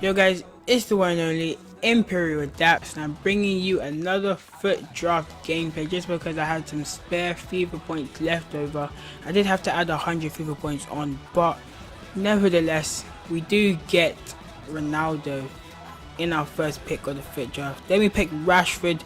Yo guys, it's the one and only Imperial Adapts, and I'm bringing you another foot draft gameplay just because I had some spare FIFA points left over. I did have to add 100 FIFA points on, but nevertheless, we do get Ronaldo in our first pick of the foot draft. Then we pick Rashford.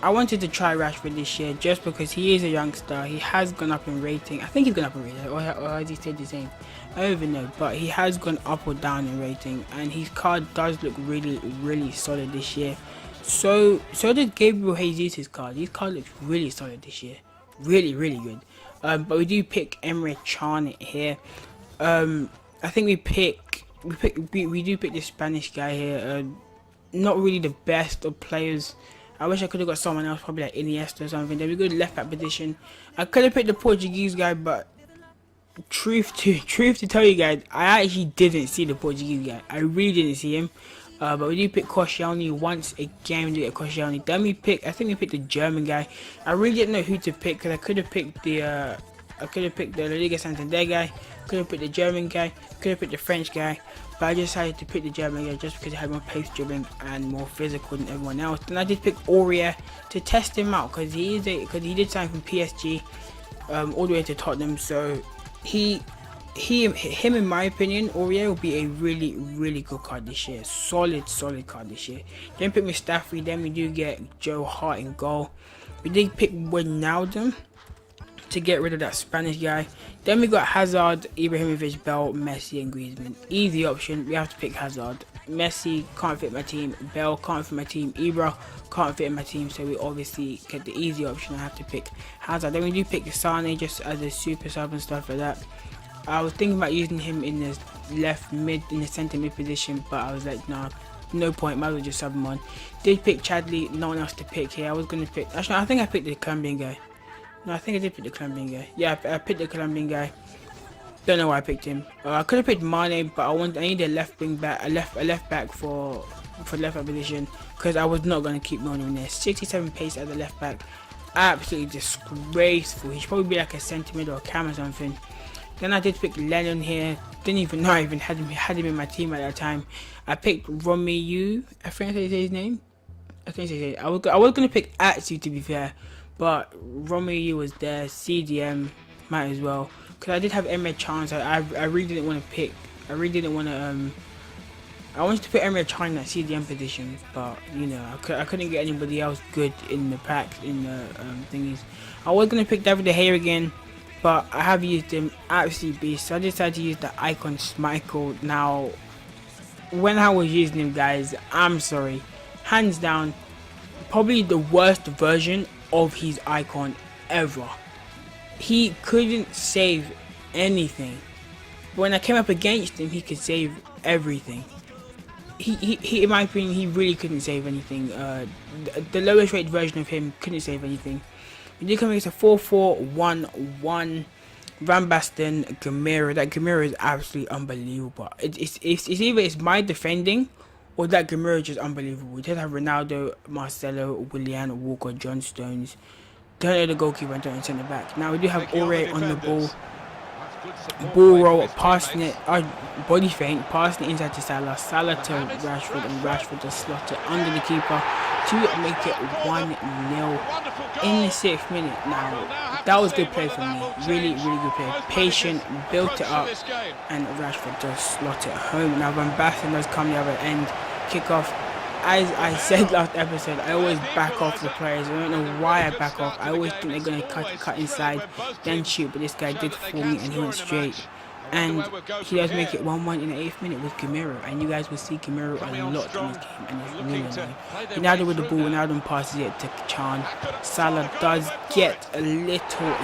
I wanted to try Rashford this year just because he is a youngster. He has gone up in rating. I think he's gone up in rating, or has he stayed the same? I don't even know, but he has gone up or down in rating, and his card does look really solid this year. So did JbjGamingHD's card. His card looks really solid this year, really good. But we do pick Rannerz here. I think we do pick this Spanish guy here. Not really the best of players. I wish I could have got someone else, probably like Iniesta or something. They'd be good left back position. I could have picked the Portuguese guy, but truth to tell you guys, I actually didn't see the Portuguese guy. I really didn't see him. But we do pick Krafty once again. We do get Krafty. Then I think we picked the German guy. I really didn't know who to pick because I could have picked the La Liga Santander guy. Could have picked the German guy. Could have picked the French guy. But I decided to pick the German guy just because he had more pace dribbling and more physical than everyone else. Then I did pick Aurier to test him out because he did sign from PSG all the way to Tottenham. So him in my opinion, Aurier will be a really good card this year. Solid card this year. Then pick Mustafi. Then we do get Joe Hart in goal. We did pick Ronaldo to get rid of that Spanish guy. Then we got Hazard, Ibrahimovic, Bell, Messi and Griezmann. Easy option, we have to pick Hazard. Messi can't fit my team, Bell can't fit my team, Ibra can't fit in my team, so we obviously get the easy option. I have to pick Hazard. Then we do pick Sane just as a super sub and stuff like that. I was thinking about using him in the left mid, in the centre mid position, but I was like, nah, no point, might as well just sub him on. Did pick Chadley, no one else to pick here. I was going to pick, actually I think I picked the Colombian guy. No, I think I did pick the Colombian guy. Yeah, I picked the Colombian guy. Don't know why I picked him. I could have picked Mane, but I need a left wing back, a left back for left back position, because I was not going to keep Mane in there. 67 pace at the left back, absolutely disgraceful. He should probably be like a centre or a cam or something. Then I did pick Lennon here. Didn't even know I even had him in my team at that time. I picked Romeo. I think I said his name. I think I said it. I was going to pick Atsu, to be fair. But Romeo was there, CDM, might as well. Because I did have Emre Can, so I really didn't want to pick. I really didn't want to, I wanted to put Emre Can in that CDM position, but, you know, I couldn't get anybody else good in the packs, in the thingies. I was going to pick David De Gea again, but I have used him, absolutely beast. So I decided to use the Icon Schmeichel. Now, when I was using him, guys, I'm sorry. Hands down, probably the worst version of his icon ever. He couldn't save anything. When I came up against him, he could save everything. He in my opinion, he really couldn't save anything. The lowest rated version of him couldn't save anything. We did come against a 4-4-1-1 Van Basten Gamero. That Gamero is absolutely unbelievable. It's either it's my defending or that Gamero is just unbelievable. We did have Ronaldo, Marcelo, Willian, Walker, John Stones. Don't know the goalkeeper and don't know the centre back. Now we do have Aurier on the ball. Ball roll, passing it, body feint, passing it inside to Salah. Salah to Rashford, and Rashford to slot it under the keeper to make it 1-0 in the 6th minute. Now that was good play from me. Really good play. Patient, built it up, and Rashford just slot it home. Now Van Basten does come the other end, kick off. As I said last episode, I always back off the players. I don't know why I back off. I always think they're going to cut inside, then shoot. But this guy did fool me and he went straight. And he does make it 1-1 in the 8th minute with Gamero. And you guys will see Gamero a lot in this game. And it's really annoying. Ronaldo with the ball. Ronaldo passes it to Can. Salah does get a little toe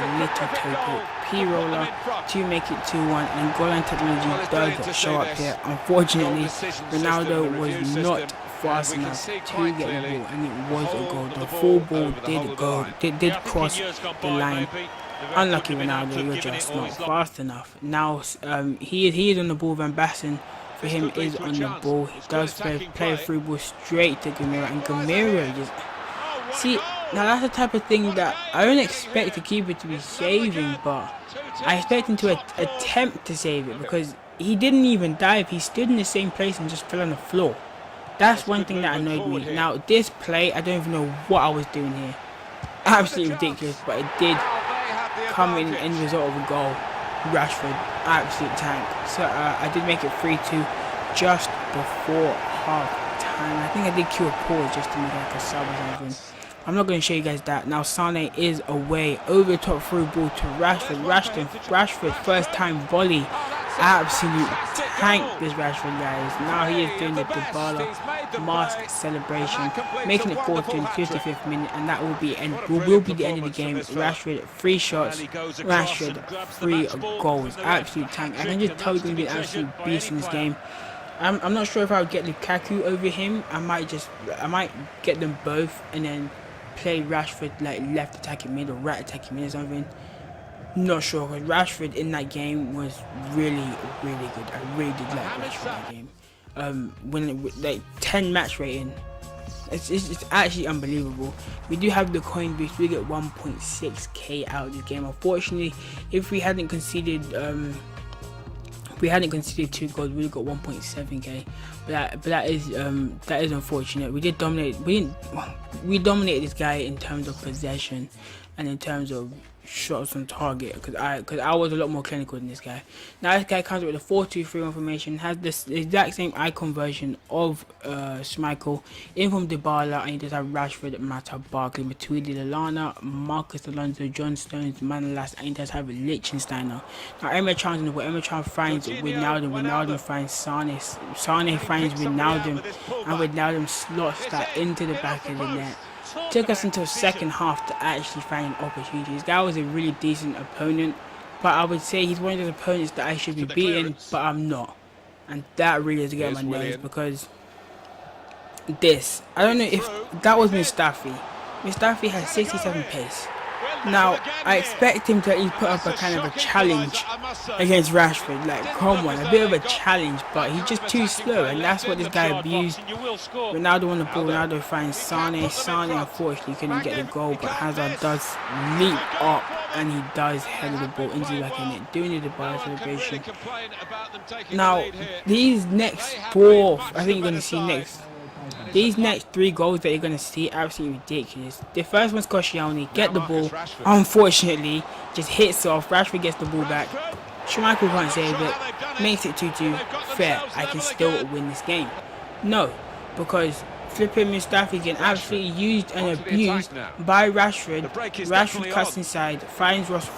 P-roller to make it 2-1. And goal line technology does show up here. Unfortunately, Ronaldo was not fast enough to get the ball, and it was a goal. The full ball did cross the line. Unlucky Ronaldo, you're just not fast enough. Now he is on the ball. Van Basten for him is on the ball. He does play a through ball straight to Gamero, and Gamero just see. Now that's the type of thing that I don't expect the keeper to be saving, but I expect him to attempt to save it, because he didn't even dive. He stood in the same place and just fell on the floor. That's one thing that annoyed me. Now, this play, I don't even know what I was doing here. Absolutely ridiculous, but it did come in end result of a goal. Rashford, absolute tank. So I did make it 3-2 just before half time. I think I did cue a pause just to make like a sub or something. I'm not going to show you guys that. Now Sane is away, over the top through ball to Rashford. Rashford first time volley. Absolute tank this Rashford, guys. Now he is doing the Dybala mask celebration, making it 4-2 in the 55th minute, and that will be the end of the game. Rashford 3 shots, Rashford 3 goals. Absolute tank. I can just tell he's going to be an absolute beast in this game. I'm not sure if I would get Lukaku over him. I might get them both and then play Rashford like left attacking mid or right attacking mid or something. Not sure, because Rashford in that game was really good. I really did like Rashford in that game. When like 10 match rating, it's actually unbelievable. We do have the coin boost. We get 1.6k out of this game. Unfortunately, if we hadn't conceded 2 goals, we would have got 1.7k. But that is unfortunate. We did dominate. We dominated this guy in terms of possession and in terms of shots on target, because I was a lot more clinical than this guy. Now this guy comes with a 4-2-3-1 formation, has this exact same icon version of Schmeichel, in from Dybala, and he does have Rashford, Mata, Barkley, Matuidi, Lallana, Marcus Alonso, John Stones, Manolas, and he does have Liechtensteiner. Now Emre Can finds Wijnaldum finds Sane finds Wijnaldum, and Wijnaldum slots that into the back of the net. Took us until second half to actually find an opportunity. This guy was a really decent opponent, but I would say he's one of those opponents that I should be beating, but I'm not. And that really is getting my nerves, because this, I don't know if that was Mustafi. Mustafi has 67 pace. Now, I expect him to at least put up a kind of a challenge against Rashford. Like, come on, a bit of a challenge, but he's just too slow, and that's what this guy abused. Ronaldo on the ball, Ronaldo finds Sane. Sane unfortunately couldn't get the goal, but Hazard does leap up, and he does head the ball into the back of the net, doing the Dybala celebration. Now, these next 4, I think you're going to see next. These next 3 goals that you're going to see are absolutely ridiculous. The first one's Koscielny, get the ball, unfortunately, just hits off, Rashford gets the ball back, Schmeichel can't save it, makes it 2-2, fair, I can still win this game. No, because flipping Mustafi getting absolutely used and abused by Rashford. Rashford cuts inside, finds Ross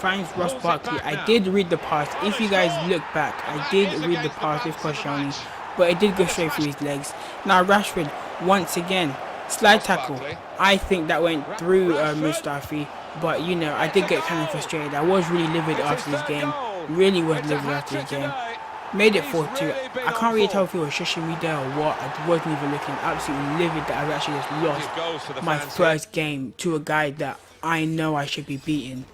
Barkley. I did read the pass. If you guys look back, I did read the pass with Koscielny, but it did go straight through his legs. Now Rashford, once again, slide tackle. I think that went through Mustafi, but you know, I did get kind of frustrated. I was really livid after this game. Really was livid after this game. Made it 4-2. I can't really tell if he was shushing me there or what. I wasn't even looking. Absolutely livid that I've actually just lost my first game to a guy that I know I should be beating,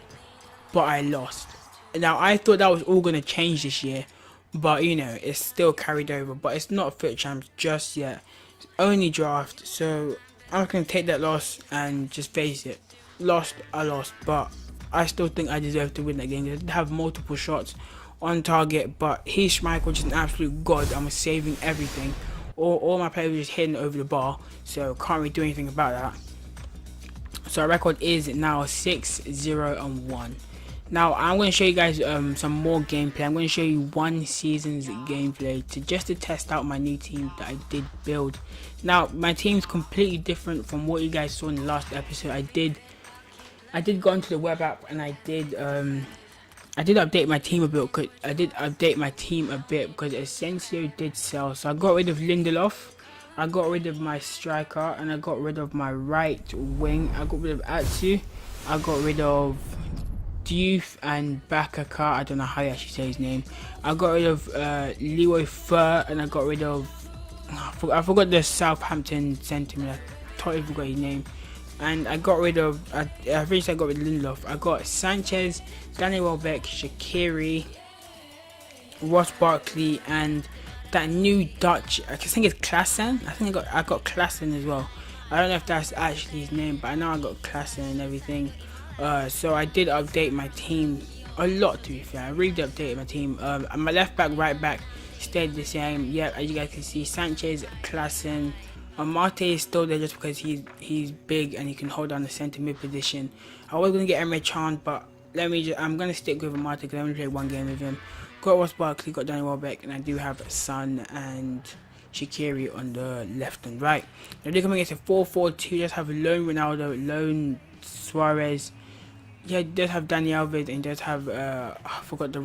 but I lost. Now I thought that was all going to change this year, but you know, it's still carried over. But it's not FUT Champs just yet. It's only draft, so I'm going to take that loss and just face it. Lost, I lost, but I still think I deserve to win that game. I did have multiple shots on target, but he's Schmeichel, just an absolute god. I'm saving everything. All my players were just hitting over the bar, so can't really do anything about that. So our record is now 6-0-1. Now I'm going to show you guys some more gameplay. I'm going to show you one season's gameplay to test out my new team that I did build. Now my team's completely different from what you guys saw in the last episode. I did go into the web app and I did update my team a bit. Because Asensio did sell, so I got rid of Lindelof, I got rid of my striker, and I got rid of my right wing. I got rid of Atsu, I got rid of Diouf and Bakaka, I don't know how you actually say his name. I got rid of Leroy Fer, and I got rid of I forgot the Southampton sentiment. I totally forgot his name. And I got rid of, I got rid of Lindelof. I got Sanchez, Danny Welbeck, Shaqiri, Ross Barkley, and that new Dutch, I think it's Klaassen. I think I got Klaassen as well. I don't know if that's actually his name, but I know I got Klaassen and everything. So I did update my team a lot to be fair. I really updated my team. My left back, right back stayed the same. Yep, as you guys can see, Sanchez, Klassen. Mate is still there just because he's big and he can hold down the centre mid position. I was gonna get Emre Can, but I'm gonna stick with Mate because I only played one game with him. Got Ross Barkley, got Danny Welbeck, and I do have Son and Shaqiri on the left and right. Now they're coming against a 4-4-2. Just have lone Ronaldo, lone Suarez. Yeah, it does have Dani Alves, and it does have I forgot the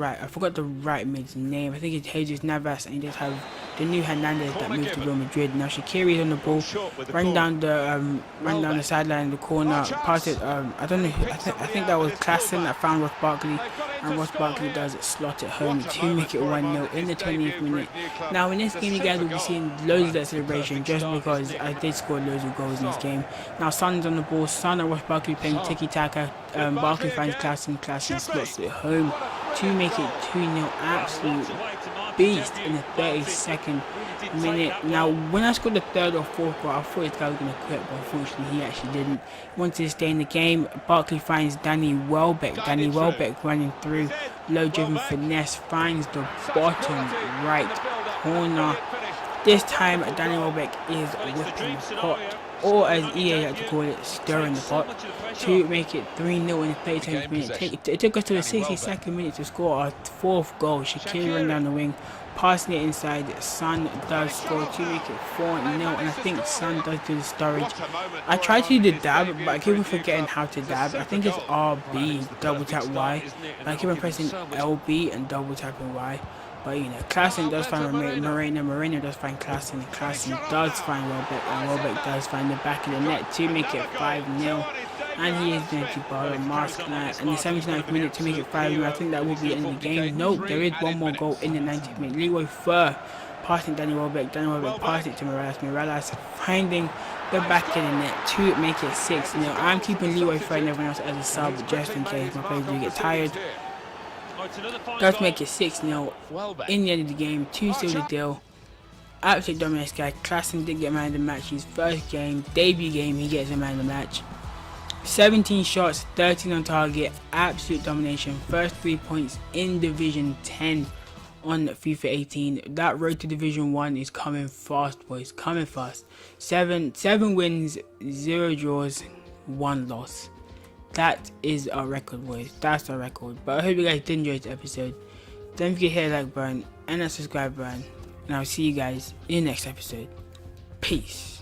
right mid's name. I think it's Jesus Navas, and it does have the new Hernandez that moved to Real Madrid. Now Shaqiri is on the ball, run down the sideline in the corner, pass it. I don't know. I think that was Klassen that found Ross Barkley, and Ross Barkley does slot it home to make it 1-0 in the 20th minute. Now in this game, you guys will be seeing loads of that celebration just because I did score loads of goals in this game. Now Son's on the ball. Son and Ross Barkley playing tiki-taka. Barkley finds Klassen slots it home to make it 2-0. Absolute beast in the 32nd minute. Now when I scored the third or fourth goal, I thought this guy was going to quit, but unfortunately he actually didn't. He wanted to stay in the game. Barkley finds Danny Welbeck running through, low driven finesse, finds the bottom right corner. This time Danny Welbeck is whipping the pot, or as EA like to call it, stirring the pot, to make it 3-0 in the 37th minute. It took us to the 62nd minute to score our fourth goal. Shaqiri ran down the wing, passing it inside. Son does score to make it 4-0, and I think Son does do the storage. I tried to do the dab, but I keep on forgetting how to dab. I think it's RB, double tap Y, but I keep on pressing LB and double tapping Y. But you know, Klassen does find Moreno does find Klassen, and Klassen does find Welbeck, and Welbeck does find the back of the net to make it 5-0. And he is going to borrow a mask in the 79th minute to make it 5-0. I think that will be the end of the game. Nope, there is one more goal in the 90th minute. Leroy Fer passing Danny Welbeck passed it to Morales finding the back of the net to make it 6-0. I'm keeping Leroy Fer and everyone else as a sub just in case my players do get tired. Does make it 6-0 in the end of the game to seal the deal. Absolute dominance guy. Klassen did get man of the match. His first game, debut game, he gets a man of the match. 17 shots, 13 on target, absolute domination. First 3 points in Division 10 on FIFA 18. That road to Division 1 is coming fast, boys. Coming fast. 7 wins, 0 draws, 1 loss. That is our record, boys. That's our record. But I hope you guys did enjoy this episode. Don't forget to hit the like button and the subscribe button. And I'll see you guys in the next episode. Peace.